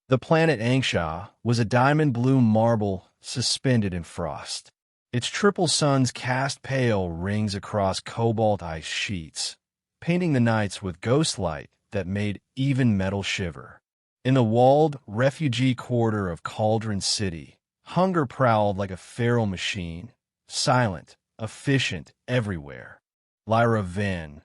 The planet Angsha was a diamond-blue marble suspended in frost. Its triple suns cast pale rings across cobalt ice sheets, painting the nights with ghost light that made even metal shiver. In the walled refugee quarter of Cauldron City, hunger prowled like a feral machine, silent, efficient everywhere. Lyra Venn,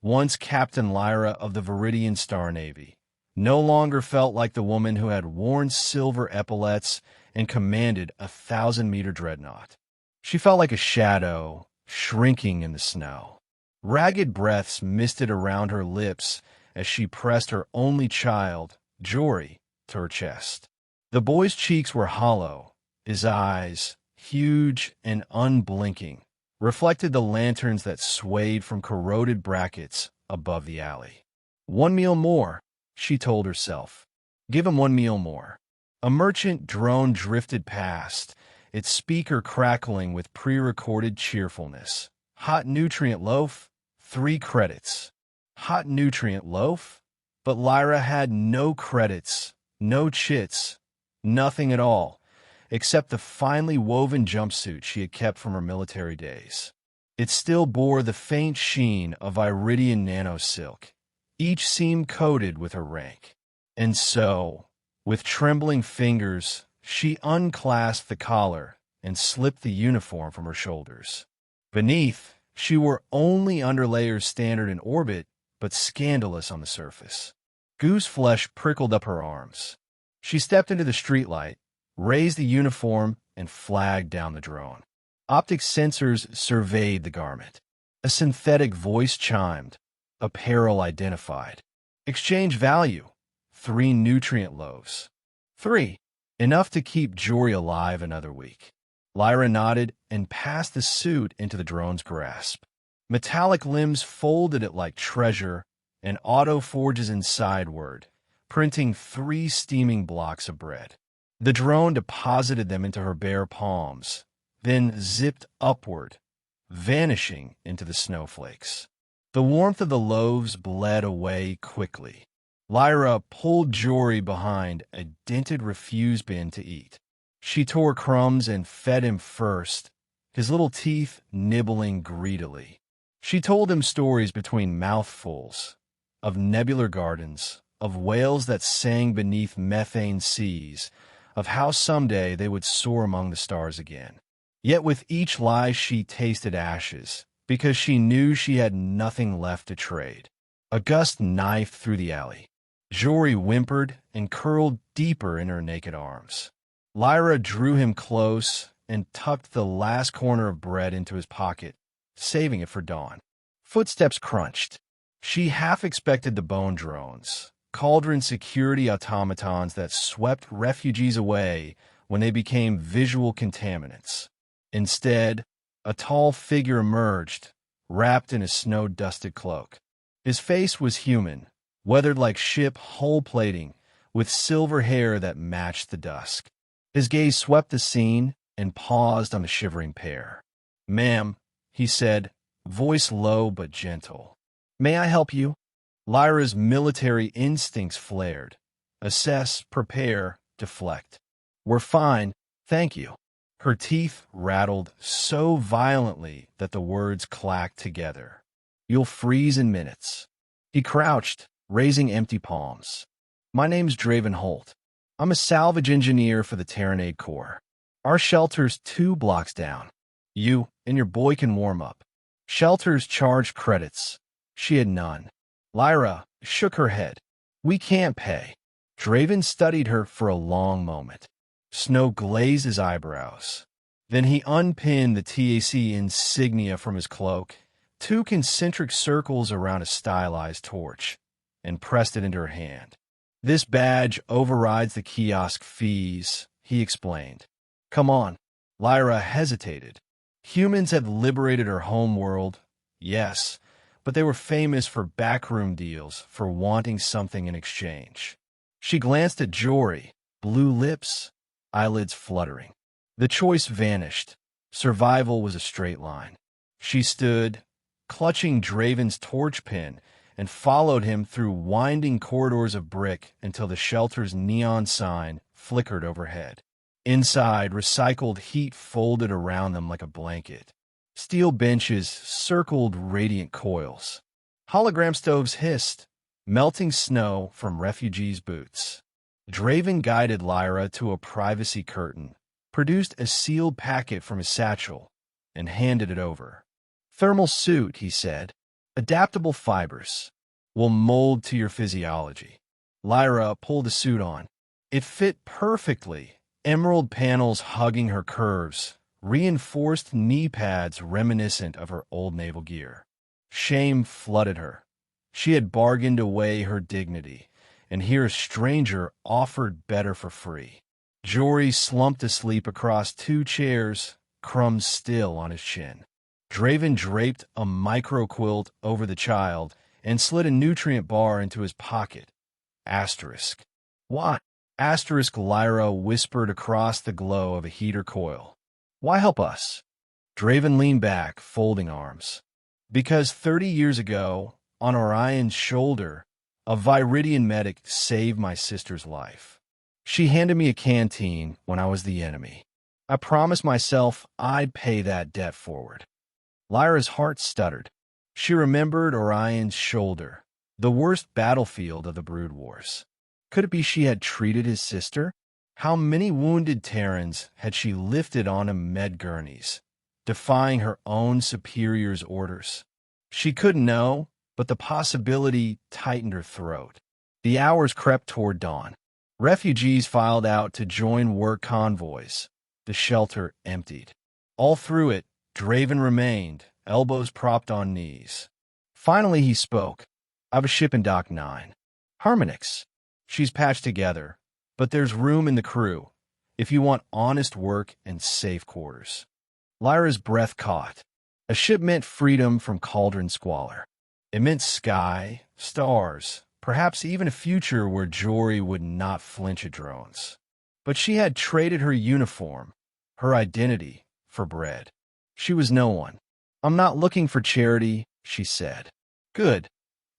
once Captain Lyra of the Viridian Star Navy, no longer felt like the woman who had worn silver epaulets and commanded a 1,000-meter dreadnought. She felt like a shadow, shrinking in the snow. Ragged breaths misted around her lips as she pressed her only child, Jory, to her chest. The boy's cheeks were hollow, his eyes, huge and unblinking, reflected the lanterns that swayed from corroded brackets above the alley. "One meal more," she told herself. "Give him one meal more." A merchant drone drifted past, its speaker crackling with pre-recorded cheerfulness. "Hot nutrient loaf, 3 credits." Hot nutrient loaf? But Lyra had no credits, no chits, nothing at all, except the finely woven jumpsuit she had kept from her military days. It still bore the faint sheen of iridian nano-silk, each seam coated with her rank. And so, with trembling fingers, she unclasped the collar and slipped the uniform from her shoulders. Beneath, she wore only underlayers standard in orbit, but scandalous on the surface. Goose flesh prickled up her arms. She stepped into the streetlight, raised the uniform, and flagged down the drone. Optic sensors surveyed the garment. A synthetic voice chimed. Apparel identified. Exchange value. 3 nutrient loaves. 3. Enough to keep Jory alive another week. Lyra nodded and passed the suit into the drone's grasp. Metallic limbs folded it like treasure, and auto forges insideward, printing 3 steaming blocks of bread. The drone deposited them into her bare palms, then zipped upward, vanishing into the snowflakes. The warmth of the loaves bled away quickly. Lyra pulled Jory behind a dented refuse bin to eat. She tore crumbs and fed him first, his little teeth nibbling greedily. She told him stories between mouthfuls, of nebular gardens, of whales that sang beneath methane seas, of how someday they would soar among the stars again. Yet with each lie she tasted ashes, because she knew she had nothing left to trade. A gust knifed through the alley. Jory whimpered and curled deeper in her naked arms. Lyra drew him close and tucked the last corner of bread into his pocket, saving it for dawn. Footsteps crunched. She half expected the bone drones, Cauldron security automatons that swept refugees away when they became visual contaminants. Instead, a tall figure emerged, wrapped in a snow-dusted cloak. His face was human, weathered like ship hull plating, with silver hair that matched the dusk. His gaze swept the scene and paused on the shivering pair. "Ma'am," he said, voice low but gentle. "May I help you?" Lyra's military instincts flared. Assess, prepare, deflect. "We're fine, thank you." Her teeth rattled so violently that the words clacked together. "You'll freeze in minutes." He crouched, raising empty palms. "My name's Draven Holt. I'm a salvage engineer for the Terranade Corps. Our shelter's 2 blocks down. You and your boy can warm up. Shelters charge credits." She had none. Lyra shook her head. "We can't pay." Draven studied her for a long moment. Snow glazed his eyebrows. Then he unpinned the TAC insignia from his cloak, 2 concentric circles around a stylized torch, and pressed it into her hand. "This badge overrides the kiosk fees," he explained. "Come on." Lyra hesitated. Humans had liberated her homeworld, yes, but they were famous for backroom deals, for wanting something in exchange. She glanced at Jory, blue lips, eyelids fluttering. The choice vanished. Survival was a straight line. She stood, clutching Draven's torch pin and followed him through winding corridors of brick until the shelter's neon sign flickered overhead. Inside, recycled heat folded around them like a blanket. Steel benches circled radiant coils. Hologram stoves hissed, melting snow from refugees' boots. Draven guided Lyra to a privacy curtain, produced a sealed packet from his satchel, and handed it over. "Thermal suit," he said. "Adaptable fibers. Will mold to your physiology." Lyra pulled the suit on. It fit perfectly, emerald panels hugging her curves, reinforced knee pads reminiscent of her old naval gear. Shame flooded her. She had bargained away her dignity, and here a stranger offered better for free. Jory slumped asleep across 2 chairs, crumbs still on his chin. Draven draped a micro-quilt over the child and slid a nutrient bar into his pocket. Asterisk. "What?" Asterisk, Lyra whispered across the glow of a heater coil. "Why help us?" Draven leaned back, folding arms. "Because 30 years ago, on Orion's shoulder, a Viridian medic saved my sister's life. She handed me a canteen when I was the enemy. I promised myself I'd pay that debt forward." Lyra's heart stuttered. She remembered Orion's shoulder, the worst battlefield of the Brood Wars. Could it be she had treated his sister? How many wounded Terrans had she lifted on med gurneys, defying her own superior's orders? She couldn't know, but the possibility tightened her throat. The hours crept toward dawn. Refugees filed out to join work convoys. The shelter emptied. All through it, Draven remained, elbows propped on knees. Finally he spoke. "I have a ship in Dock 9. Harmonix. She's patched together, but there's room in the crew, if you want honest work and safe quarters." Lyra's breath caught. A ship meant freedom from cauldron squalor. It meant sky, stars, perhaps even a future where Jory would not flinch at drones. But she had traded her uniform, her identity, for bread. She was no one. "I'm not looking for charity," she said. "Good,"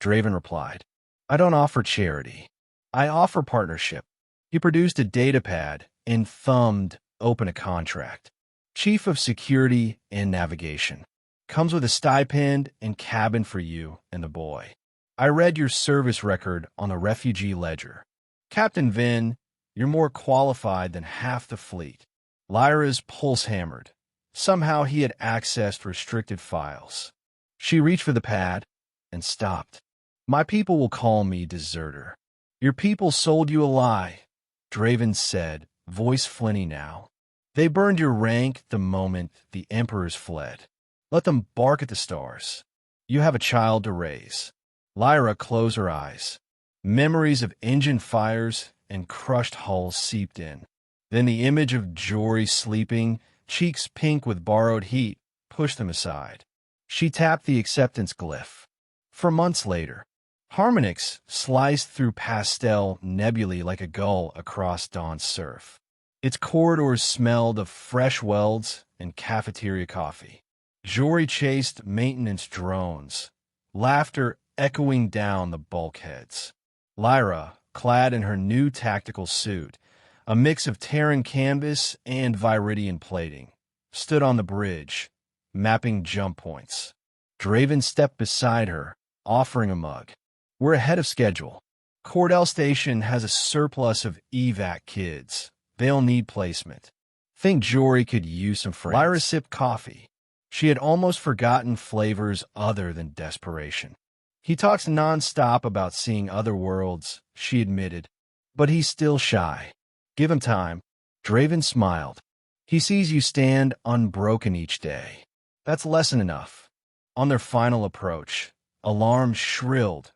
Draven replied. "I don't offer charity. I offer partnership." He produced a datapad and thumbed open a contract. "Chief of Security and Navigation. Comes with a stipend and cabin for you and the boy. I read your service record on the refugee ledger. Captain Vin, you're more qualified than half the fleet." Lyra's pulse hammered. Somehow he had accessed restricted files. She reached for the pad and stopped. "My people will call me deserter." "Your people sold you a lie," Draven said, voice flinty now. "They burned your rank the moment the emperors fled. Let them bark at the stars. You have a child to raise." Lyra closed her eyes. Memories of engine fires and crushed hulls seeped in. Then the image of Jory sleeping, cheeks pink with borrowed heat, pushed them aside. She tapped the acceptance glyph. For months later, Harmonix sliced through pastel nebulae like a gull across dawn's surf. Its corridors smelled of fresh welds and cafeteria coffee. Jory chased maintenance drones, laughter echoing down the bulkheads. Lyra, clad in her new tactical suit, a mix of Terran canvas and Viridian plating, stood on the bridge, mapping jump points. Draven stepped beside her, offering a mug. "We're ahead of schedule. Cordell Station has a surplus of evac kids. They'll need placement. Think Jory could use some friends." Lyra sipped coffee. She had almost forgotten flavors other than desperation. "He talks nonstop about seeing other worlds," she admitted, "but he's still shy. Give him time." Draven smiled. "He sees you stand unbroken each day. That's lesson enough." On their final approach, alarms shrilled,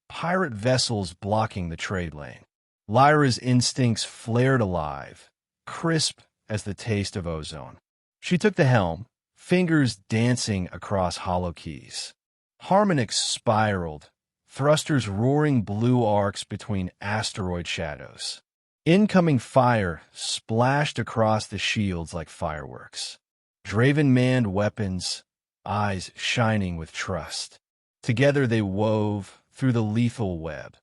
pirate vessels blocking the trade lane. Lyra's instincts flared alive, crisp as the taste of ozone. She took the helm, fingers dancing across hollow keys. Harmonix spiraled, thrusters roaring blue arcs between asteroid shadows. Incoming fire splashed across the shields like fireworks. Draven manned weapons, eyes shining with trust. Together they wove through the lethal web,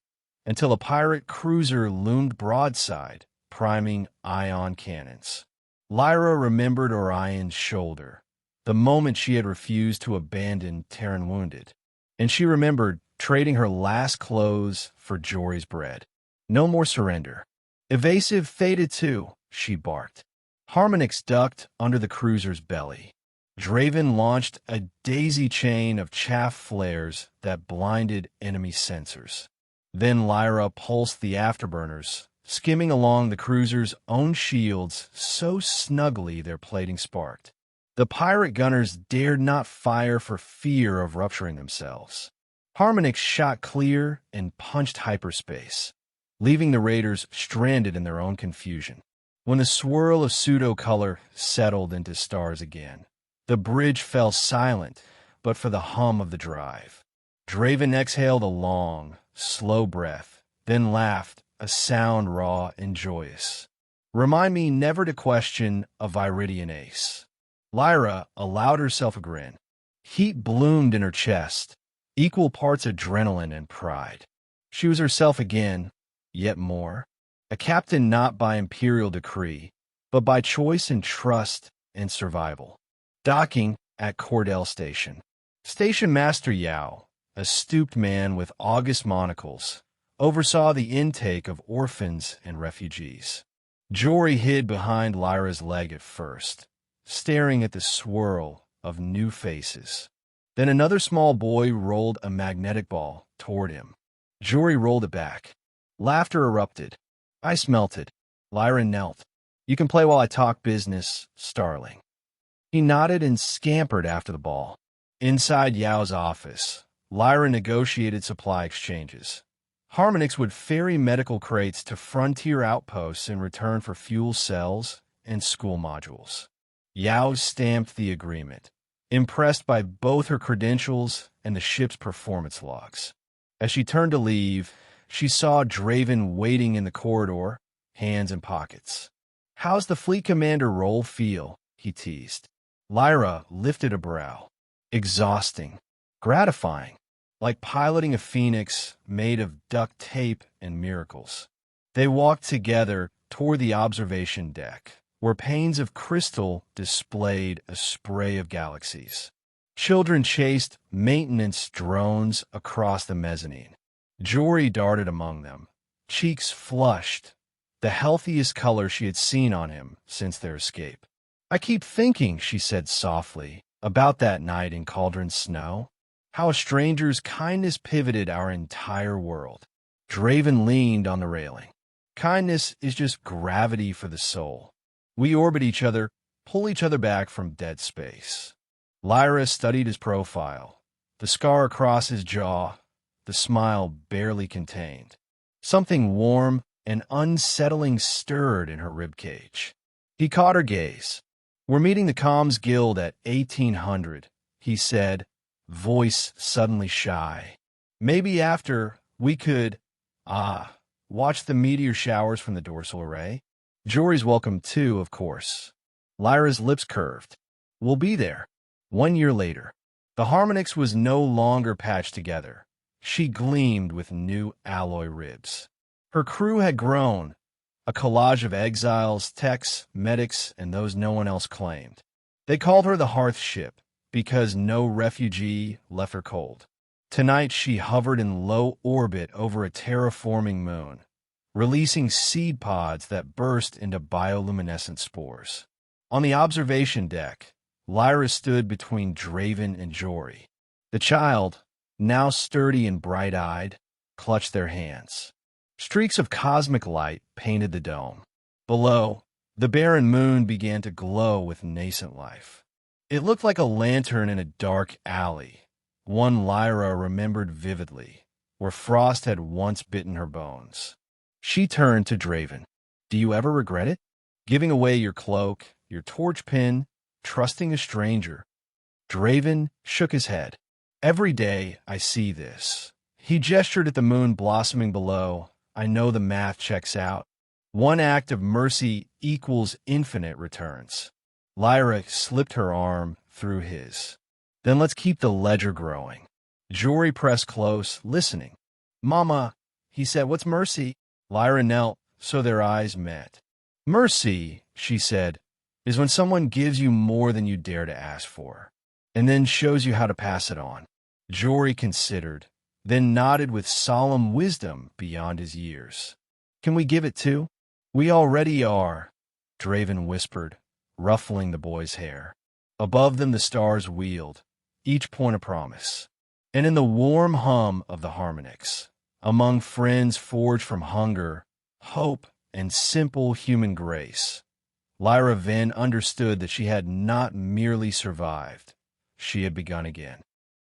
until a pirate cruiser loomed broadside, priming ion cannons. Lyra remembered Orion's shoulder, the moment she had refused to abandon Terran Wounded, and she remembered trading her last clothes for Jory's bread. No more surrender. Evasive faded too, she barked. Harmonix ducked under the cruiser's belly. Draven launched a daisy chain of chaff flares that blinded enemy sensors. Then Lyra pulsed the afterburners, skimming along the cruiser's own shields so snugly their plating sparked. The pirate gunners dared not fire for fear of rupturing themselves. Harmonix shot clear and punched hyperspace, leaving the raiders stranded in their own confusion. When the swirl of pseudo-color settled into stars again, the bridge fell silent but for the hum of the drive. Draven exhaled a long, slow breath, then laughed, a sound raw and joyous. Remind me never to question a Viridian ace. Lyra allowed herself a grin. Heat bloomed in her chest, equal parts adrenaline and pride. She was herself again, yet more. A captain not by imperial decree, but by choice and trust and survival. Docking at Cordell Station. Station Master Yao, a stooped man with august monocles, oversaw the intake of orphans and refugees. Jory hid behind Lyra's leg at first, staring at the swirl of new faces. Then another small boy rolled a magnetic ball toward him. Jory rolled it back. Laughter erupted. Ice melted. Lyra knelt. You can play while I talk business, Starling. He nodded and scampered after the ball. Inside Yao's office, Lyra negotiated supply exchanges. Harmonix would ferry medical crates to frontier outposts in return for fuel cells and school modules. Yao stamped the agreement, impressed by both her credentials and the ship's performance logs. As she turned to leave, she saw Draven waiting in the corridor, hands in pockets. How's the fleet commander role feel? He teased. Lyra lifted a brow. Exhausting. Gratifying. Like piloting a phoenix made of duct tape and miracles. They walked together toward the observation deck, where panes of crystal displayed a spray of galaxies. Children chased maintenance drones across the mezzanine. Jory darted among them, cheeks flushed, the healthiest color she had seen on him since their escape. I keep thinking, she said softly, about that night in Cauldron Snow, how a stranger's kindness pivoted our entire world. Draven leaned on the railing. Kindness is just gravity for the soul. We orbit each other, pull each other back from dead space. Lyra studied his profile, the scar across his jaw, the smile barely contained. Something warm and unsettling stirred in her ribcage. He caught her gaze. We're meeting the Comms Guild at 1800, he said, voice suddenly shy. Maybe after we could, watch the meteor showers from the dorsal array. Jory's welcome too, of course. Lyra's lips curved. We'll be there. 1 year later. The Harmonix was no longer patched together. She gleamed with new alloy ribs. Her crew had grown, a collage of exiles, techs, medics, and those no one else claimed. They called her the Hearth Ship because no refugee left her cold. Tonight she hovered in low orbit over a terraforming moon, releasing seed pods that burst into bioluminescent spores. On the observation deck, Lyra stood between Draven and Jory. The child, now sturdy and bright-eyed, clutched their hands. Streaks of cosmic light painted the dome. Below, the barren moon began to glow with nascent life. It looked like a lantern in a dark alley, one Lyra remembered vividly, where frost had once bitten her bones. She turned to Draven. Do you ever regret it? Giving away your cloak, your torch pin, trusting a stranger. Draven shook his head. Every day I see this. He gestured at the moon blossoming below. I know the math checks out. One act of mercy equals infinite returns. Lyra slipped her arm through his. Then let's keep the ledger growing. Jory pressed close, listening. Mama, he said, what's mercy? Lyra knelt, so their eyes met. Mercy, she said, is when someone gives you more than you dare to ask for, and then shows you how to pass it on. Jory considered, then nodded with solemn wisdom beyond his years. Can we give it too? We already are, Draven whispered, ruffling the boy's hair. Above them the stars wheeled, each point a promise. And in the warm hum of the Harmonix, among friends forged from hunger, hope, and simple human grace, Lyra Venn understood that she had not merely survived, she had begun again.